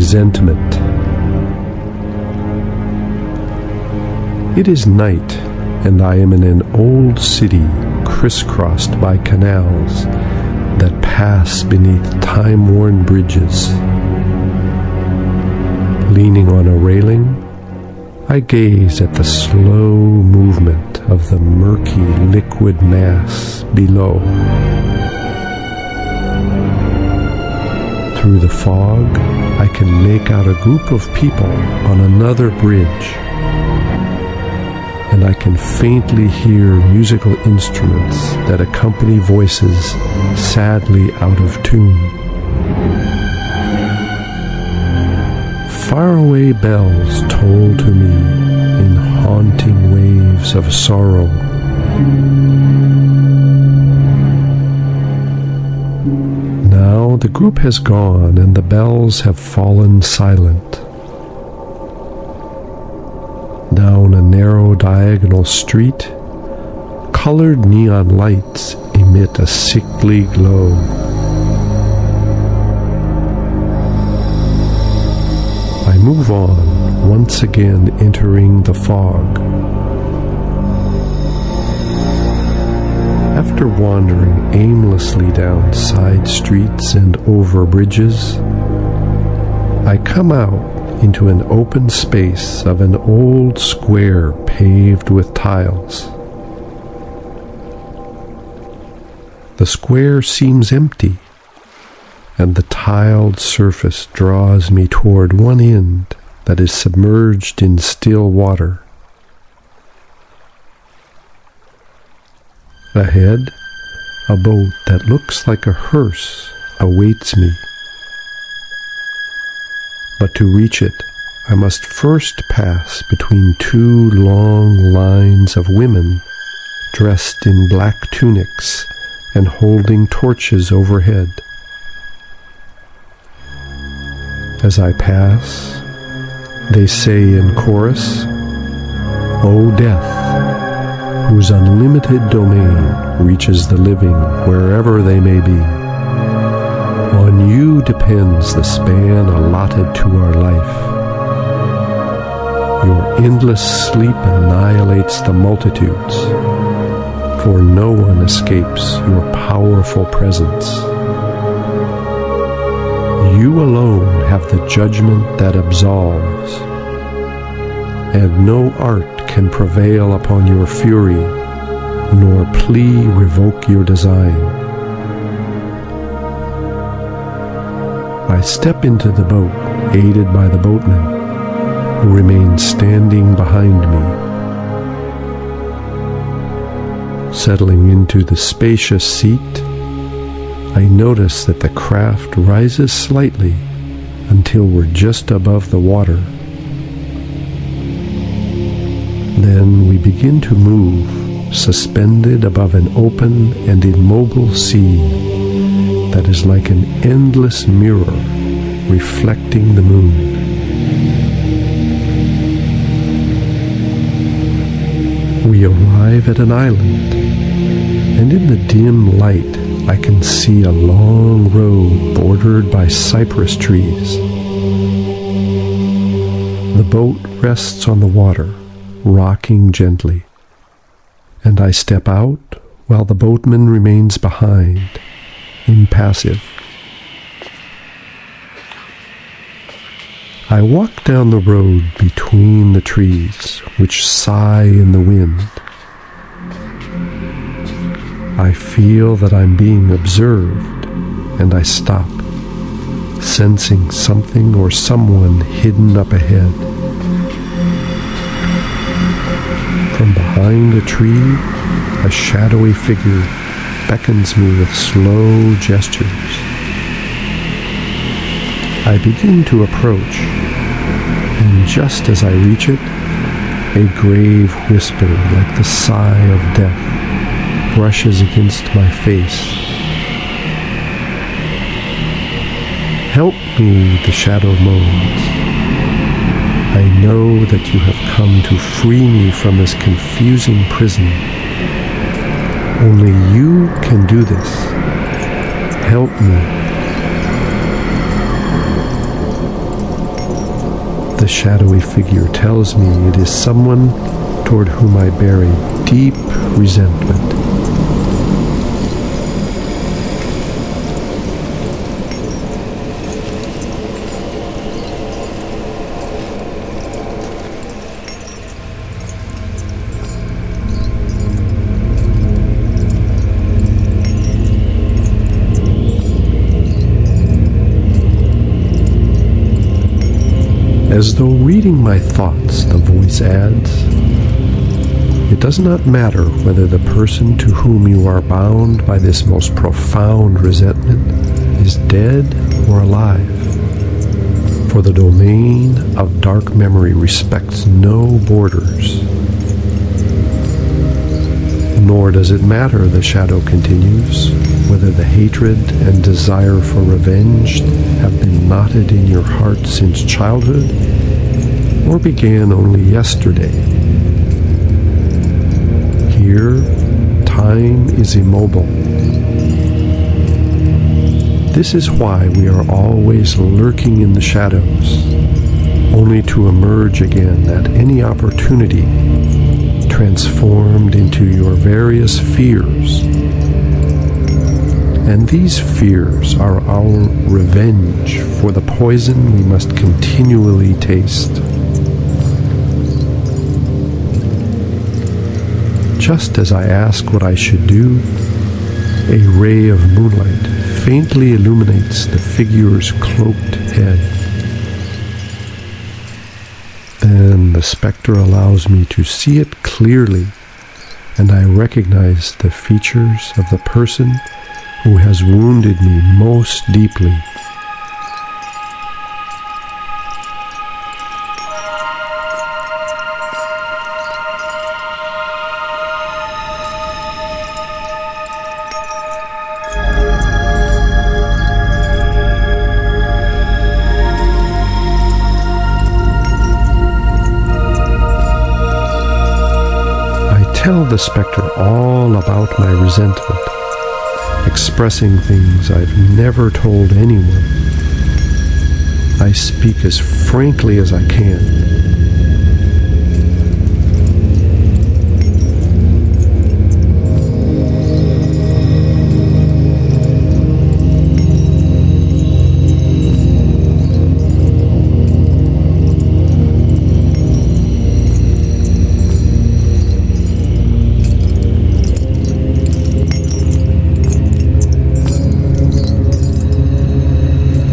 resentment. It is night, and I am in an old city crisscrossed by canals that pass beneath time-worn bridges. Leaning on a railing, I gaze at the slow movement of the murky liquid mass below. Through the fog, I can make out a group of people on another bridge, and I can faintly hear musical instruments that accompany voices sadly out of tune. Faraway bells toll to me in haunting waves of sorrow. Now the group has gone and the bells have fallen silent. Down a narrow diagonal street, colored neon lights emit a sickly glow. I move on, once again entering the fog. After wandering aimlessly down side streets and over bridges, I come out into an open space of an old square paved with tiles. The square seems empty, and the tiled surface draws me toward one end that is submerged in still water. Ahead, a boat that looks like a hearse awaits me. But to reach it, I must first pass between two long lines of women dressed in black tunics and holding torches overhead. As I pass, they say in chorus, "O death, whose unlimited domain reaches the living wherever they may be. On you depends the span allotted to our life. Your endless sleep annihilates the multitudes, for no one escapes your powerful presence. You alone have the judgment that absolves, and no art can prevail upon your fury, nor plea revoke your design." I step into the boat, aided by the boatman, who remains standing behind me. Settling into the spacious seat, I notice that the craft rises slightly until we're just above the water. Then we begin to move, suspended above an open and immobile sea that is like an endless mirror reflecting the moon. We arrive at an island, and in the dim light I can see a long road bordered by cypress trees. The boat rests on the water, rocking gently, and I step out while the boatman remains behind, impassive. I walk down the road between the trees, which sigh in the wind. I feel that I'm being observed, and I stop, sensing something or someone hidden up ahead. From behind a tree, a shadowy figure beckons me with slow gestures. I begin to approach, and just as I reach it, a grave whisper like the sigh of death brushes against my face. "Help me," the shadow moans. "I know that you have come to free me from this confusing prison. Only you can do this. Help me." shadowy figure tells me it is someone toward whom I bear a deep resentment. As though reading my thoughts, the voice adds, "It does not matter whether the person to whom you are bound by this most profound resentment is dead or alive, for the domain of dark memory respects no borders. Nor does it matter," the shadow continues, "whether the hatred and desire for revenge have been knotted in your heart since childhood or began only yesterday. Here, time is immobile. This is why we are always lurking in the shadows, only to emerge again at any opportunity, transformed into your various fears. And these fears are our revenge for the poison we must continually taste. Just as I ask what I should do, a ray of moonlight faintly illuminates the figure's cloaked head. Then the specter allows me to see it clearly, and I recognize the features of the person who has wounded me most deeply. Tell the specter all about my resentment, expressing things I've never told anyone. I speak as frankly as I can.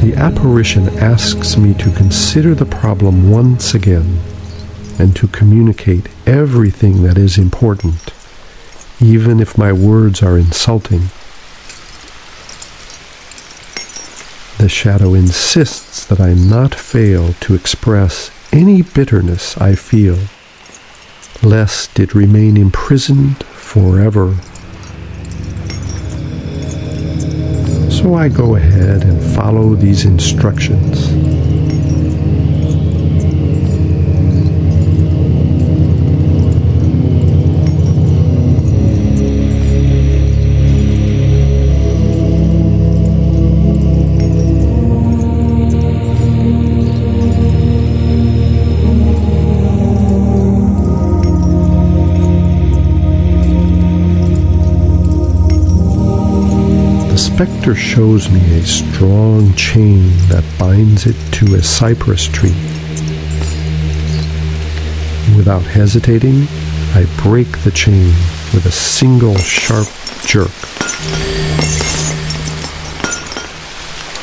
The apparition asks me to consider the problem once again and to communicate everything that is important, even if my words are insulting. The shadow insists that I not fail to express any bitterness I feel, lest it remain imprisoned forever. So I go ahead and follow these instructions. The specter shows me a strong chain that binds it to a cypress tree. Without hesitating, I break the chain with a single sharp jerk.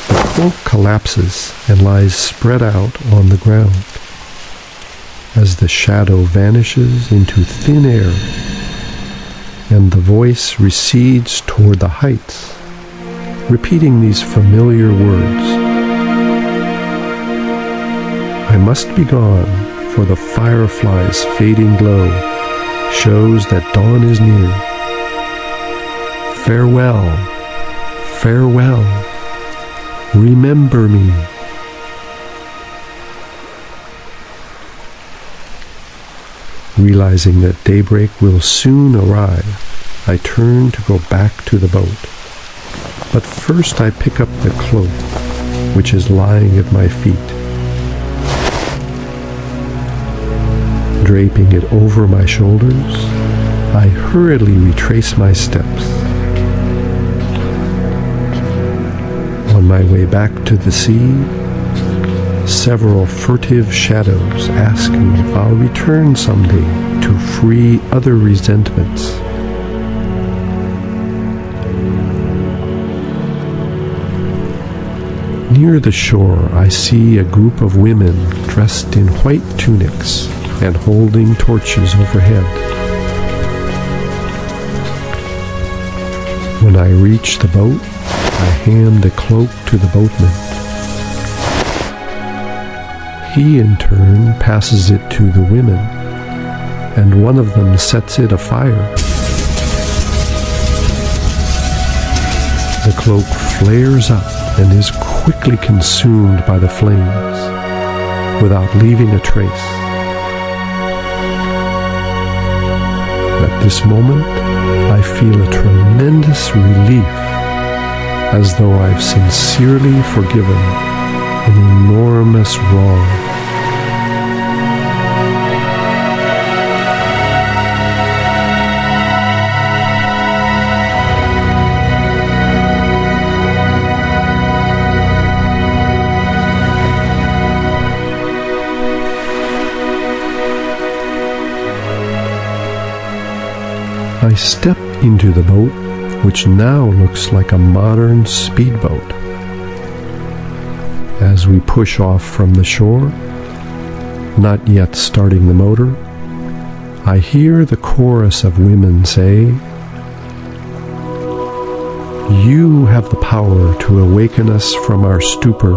The cloak collapses and lies spread out on the ground. As the shadow vanishes into thin air and the voice recedes toward the heights, repeating these familiar words. I must be gone, for the firefly's fading glow shows that dawn is near. Farewell, farewell, remember me. Realizing that daybreak will soon arrive, I turn to go back to the boat. But first I pick up the cloak, which is lying at my feet. Draping it over my shoulders, I hurriedly retrace my steps. On my way back to the sea, several furtive shadows ask me if I'll return someday to free other resentments. Near the shore, I see a group of women dressed in white tunics and holding torches overhead. When I reach the boat, I hand a cloak to the boatman. He, in turn, passes it to the women, and one of them sets it afire. The cloak flares up and is quickly consumed by the flames, without leaving a trace. At this moment, I feel a tremendous relief, as though I've sincerely forgiven an enormous wrong. I step into the boat, which now looks like a modern speedboat. As we push off from the shore, not yet starting the motor, I hear the chorus of women say, "You have the power to awaken us from our stupor,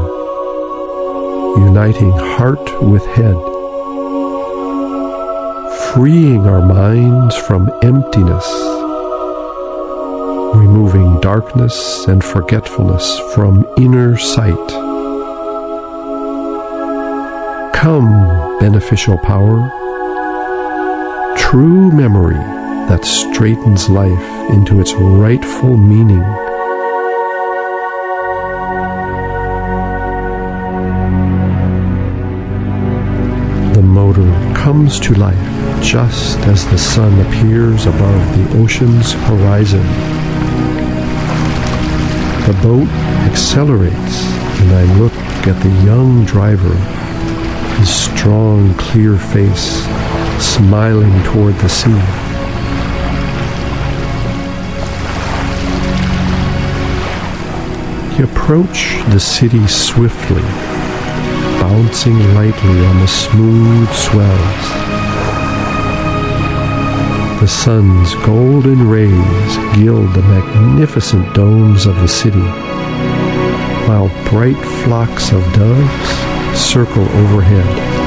uniting heart with head, freeing our minds from emptiness, removing darkness and forgetfulness from inner sight. Come, beneficial power, true memory that straightens life into its rightful meaning." The motor comes to life just as the sun appears above the ocean's horizon. The boat accelerates, and I look at the young driver, his strong, clear face smiling toward the sea. We approach the city swiftly, bouncing lightly on the smooth swells. The sun's golden rays gild the magnificent domes of the city, while bright flocks of doves circle overhead.